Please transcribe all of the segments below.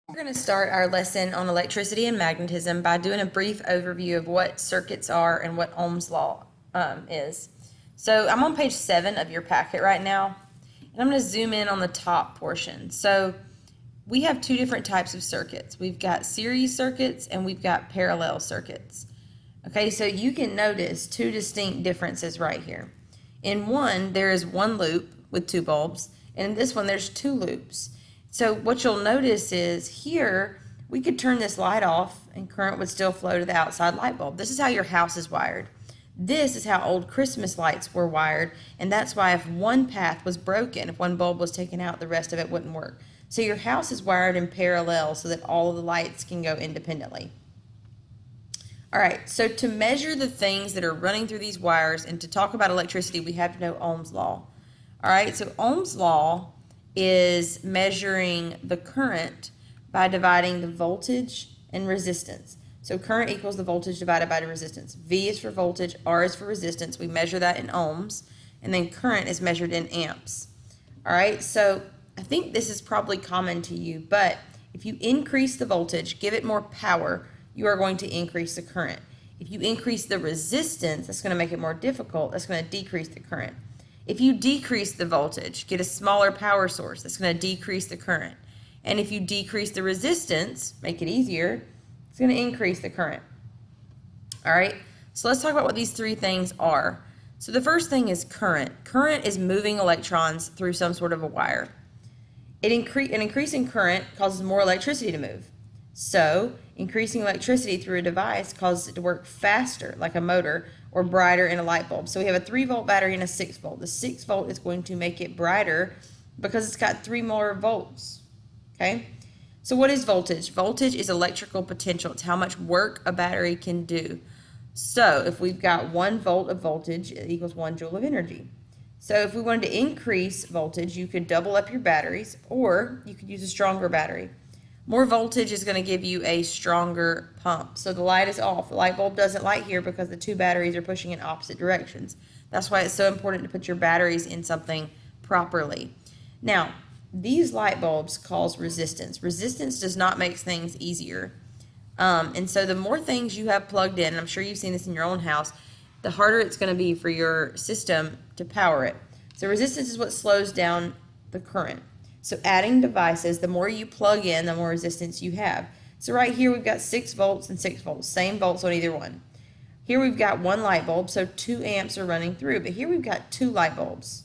We're going to start our lesson on electricity and magnetism by doing a brief overview of what circuits are and what Ohm's law is. So I'm on page 7 of your packet right now, and I'm going to zoom in on the top portion. So we have two different types of circuits. We've got series circuits and we've got parallel circuits. Okay, so you can notice two distinct differences right here. In one, there is one loop with two bulbs, and in this one, there's two loops. So what you'll notice is here, we could turn this light off and current would still flow to the outside light bulb. This is how your house is wired. This is how old Christmas lights were wired, and that's why if one path was broken, if one bulb was taken out, the rest of it wouldn't work. So your house is wired in parallel so that all of the lights can go independently. All right, so to measure the things that are running through these wires and to talk about electricity, we have to know Ohm's law. All right, so Ohm's law is measuring the current by dividing the voltage and resistance. So current equals the voltage divided by the resistance. V is for voltage, R is for resistance. We measure that in ohms, and then current is measured in amps. All right, so I think this is probably common to you, but if you increase the voltage, give it more power, you are going to increase the current. If you increase the resistance, that's going to make it more difficult. That's going to decrease the current. If you decrease the voltage, get a smaller power source, that's going to decrease the current. And if you decrease the resistance, make it easier, it's going to increase the current. All right, so let's talk about what these three things are. So the first thing is current. Current is moving electrons through some sort of a wire. An increasing current causes more electricity to move. So increasing electricity through a device causes it to work faster, like a motor, or brighter in a light bulb. So we have a 3-volt battery and a 6-volt. The 6-volt is going to make it brighter because it's got 3 more volts. Okay? So what is voltage? Voltage is electrical potential. It's how much work a battery can do. So if we've got 1 volt of voltage, it equals 1 joule of energy. So if we wanted to increase voltage, you could double up your batteries, or you could use a stronger battery. More voltage is going to give you a stronger pump. So the light is off. The light bulb doesn't light here because the two batteries are pushing in opposite directions. That's why it's so important to put your batteries in something properly. Now, these light bulbs cause resistance. Resistance does not make things easier. And so the more things you have plugged in, and I'm sure you've seen this in your own house, the harder it's going to be for your system to power it. So resistance is what slows down the current. So adding devices, the more you plug in, the more resistance you have. So right here we've got 6 volts and 6 volts, same volts on either one. Here we've got 1 light bulb, so 2 amps are running through. But here we've got 2 light bulbs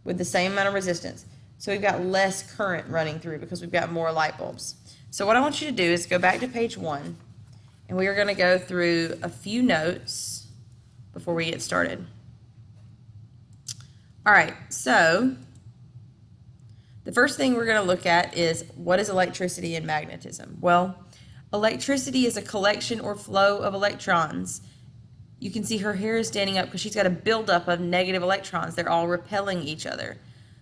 with the same amount of resistance. So we've got less current running through because we've got more light bulbs. So what I want you to do is go back to page 1, and we are going to go through a few notes before we get started. All right, so the first thing we're going to look at is what is electricity and magnetism? Well, electricity is a collection or flow of electrons. You can see her hair is standing up because she's got a buildup of negative electrons. They're all repelling each other.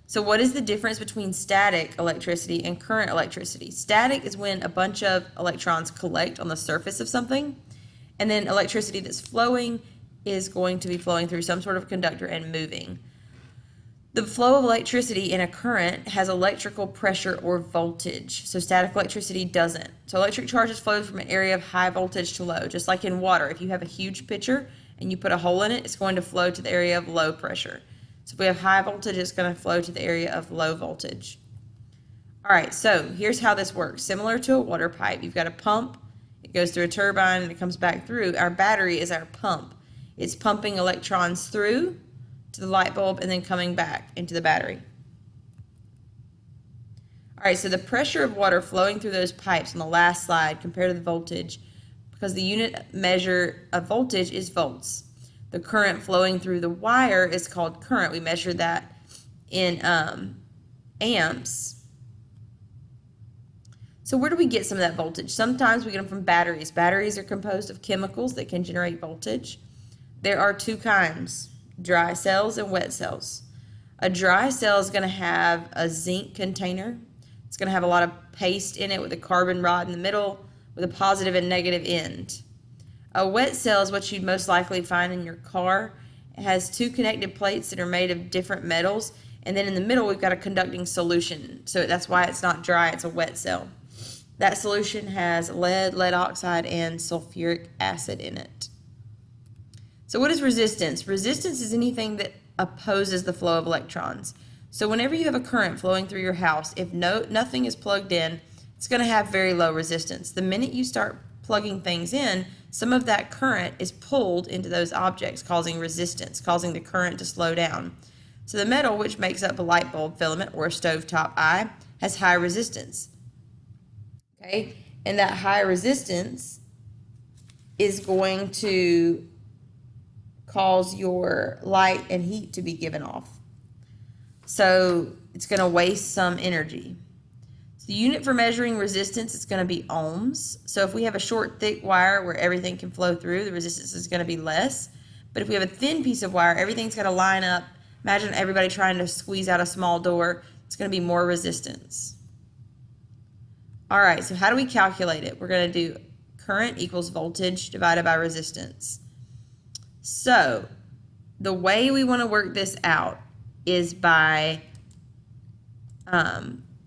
So what is the difference between static electricity and current electricity? Static is when a bunch of electrons collect on the surface of something, and then electricity that's flowing is going to be flowing through some sort of conductor and moving. The flow of electricity in a current has electrical pressure or voltage, so static electricity doesn't. So electric charges flow from an area of high voltage to low, just like in water. If you have a huge pitcher and you put a hole in it, it's going to flow to the area of low pressure. So if we have high voltage, it's going to flow to the area of low voltage. All right, so here's how this works. Similar to a water pipe, you've got a pump, it goes through a turbine, and it comes back through. Our battery is our pump. It's pumping electrons through to the light bulb and then coming back into the battery. All right, so the pressure of water flowing through those pipes on the last slide compared to the voltage, because the unit measure of voltage is volts. The current flowing through the wire is called current. We measure that in amps. So where do we get some of that voltage? Sometimes we get them from batteries. Batteries are composed of chemicals that can generate voltage. There are 2 kinds. Dry cells and wet cells. A dry cell is going to have a zinc container. It's going to have a lot of paste in it with a carbon rod in the middle with a positive and negative end. A wet cell is what you'd most likely find in your car. It has 2 connected plates that are made of different metals, and then in the middle we've got a conducting solution. So that's why it's not dry, it's a wet cell. That solution has lead, lead oxide, and sulfuric acid in it. So what is resistance? Resistance is anything that opposes the flow of electrons. So whenever you have a current flowing through your house, if nothing is plugged in, it's going to have very low resistance. The minute you start plugging things in, some of that current is pulled into those objects, causing resistance, causing the current to slow down. So the metal, which makes up a light bulb filament or a stovetop eye, has high resistance. Okay, and that high resistance is going to cause your light and heat to be given off. So it's going to waste some energy. So the unit for measuring resistance is going to be ohms. So if we have a short, thick wire where everything can flow through, the resistance is going to be less. But if we have a thin piece of wire, everything's got to line up. Imagine everybody trying to squeeze out a small door. It's going to be more resistance. All right, so how do we calculate it? We're going to do current equals voltage divided by resistance. So the way we want to work this out is by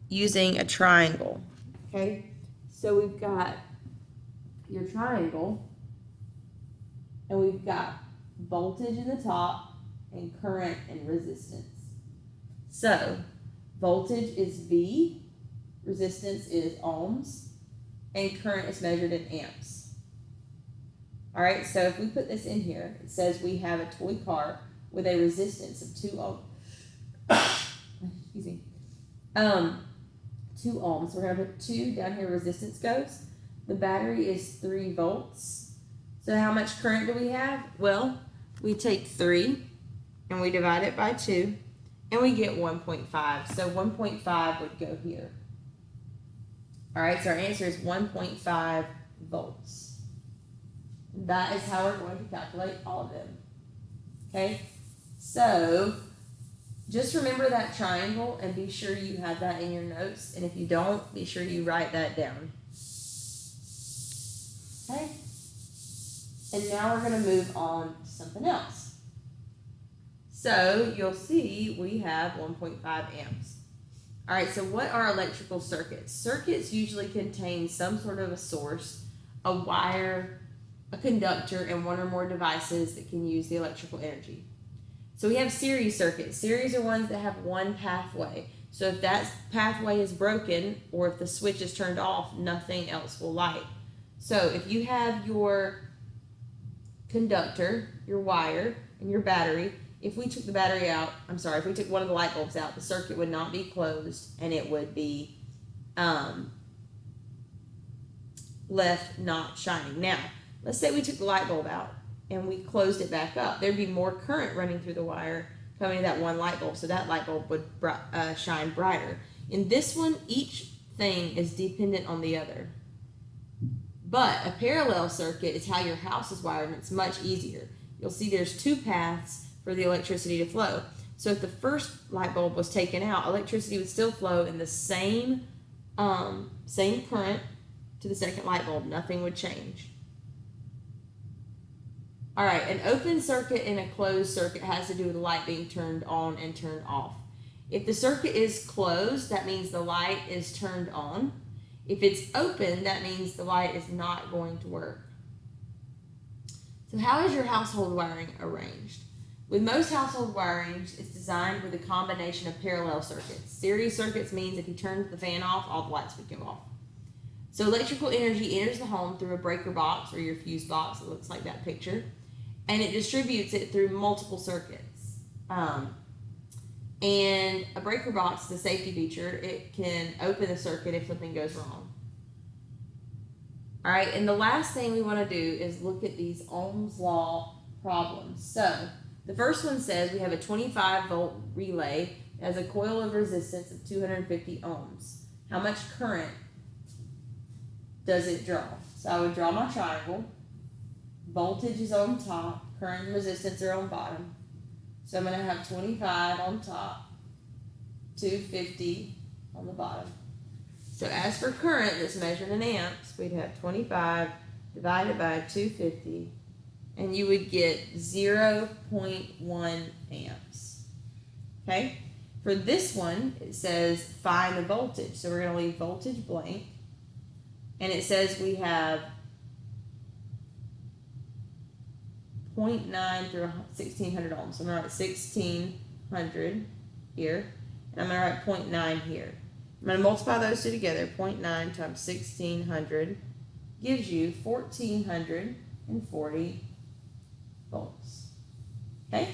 using a triangle. Okay, so we've got your triangle, and we've got voltage in the top and current and resistance. So voltage is V, resistance is ohms, and current is measured in amps. All right, so if we put this in here, it says we have a toy car with a resistance of 2 ohms. Excuse me. 2 ohms. We're going to put 2 down here, resistance goes. The battery is 3 volts. So how much current do we have? Well, we take 3 and we divide it by 2 and we get 1.5. So 1.5 would go here. All right, so our answer is 1.5 volts. That is how we're going to calculate all of them. Okay, so just remember that triangle and be sure you have that in your notes. And if you don't, be sure you write that down. Okay, and now we're going to move on to something else. So you'll see we have 1.5 amps. All right, so what are electrical circuits? Circuits usually contain some sort of a source, a wire, a conductor, and one or more devices that can use the electrical energy. So we have series circuits. Series are ones that have one pathway. So if that pathway is broken or if the switch is turned off, nothing else will light. So if you have your conductor, your wire, and your battery, if we took the battery out, if we took one of the light bulbs out, the circuit would not be closed and it would be left not shining. Now, let's say we took the light bulb out and we closed it back up. There'd be more current running through the wire coming to that one light bulb, so that light bulb would shine brighter. In this one, each thing is dependent on the other. But a parallel circuit is how your house is wired, and it's much easier. You'll see there's 2 paths for the electricity to flow. So if the first light bulb was taken out, electricity would still flow in the same current to the second light bulb. Nothing would change. All right, an open circuit and a closed circuit has to do with the light being turned on and turned off. If the circuit is closed, that means the light is turned on. If it's open, that means the light is not going to work. So how is your household wiring arranged? With most household wiring, it's designed with a combination of parallel circuits. Series circuits means if you turn the fan off, all the lights would go off. So electrical energy enters the home through a breaker box or your fuse box. It looks like that picture. And it distributes it through multiple circuits. And a breaker box is a safety feature. It can open the circuit if something goes wrong. All right, and the last thing we want to do is look at these Ohm's law problems. So the first one says we have a 25-volt relay that has a coil of resistance of 250 ohms. How much current does it draw? So I would draw my triangle. Voltage is on top, current and resistance are on bottom. So I'm going to have 25 on top, 250 on the bottom. So as for current that's measured in amps, we'd have 25 divided by 250, and you would get 0.1 amps. Okay? For this one, it says find the voltage. So we're going to leave voltage blank. And it says we have 0.9 through 1600 ohms. So I'm going to write 1600 here, and I'm going to write 0.9 here. I'm going to multiply those two together. 0.9 times 1600 gives you 1440 volts. Okay?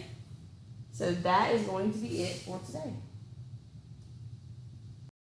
So that is going to be it for today.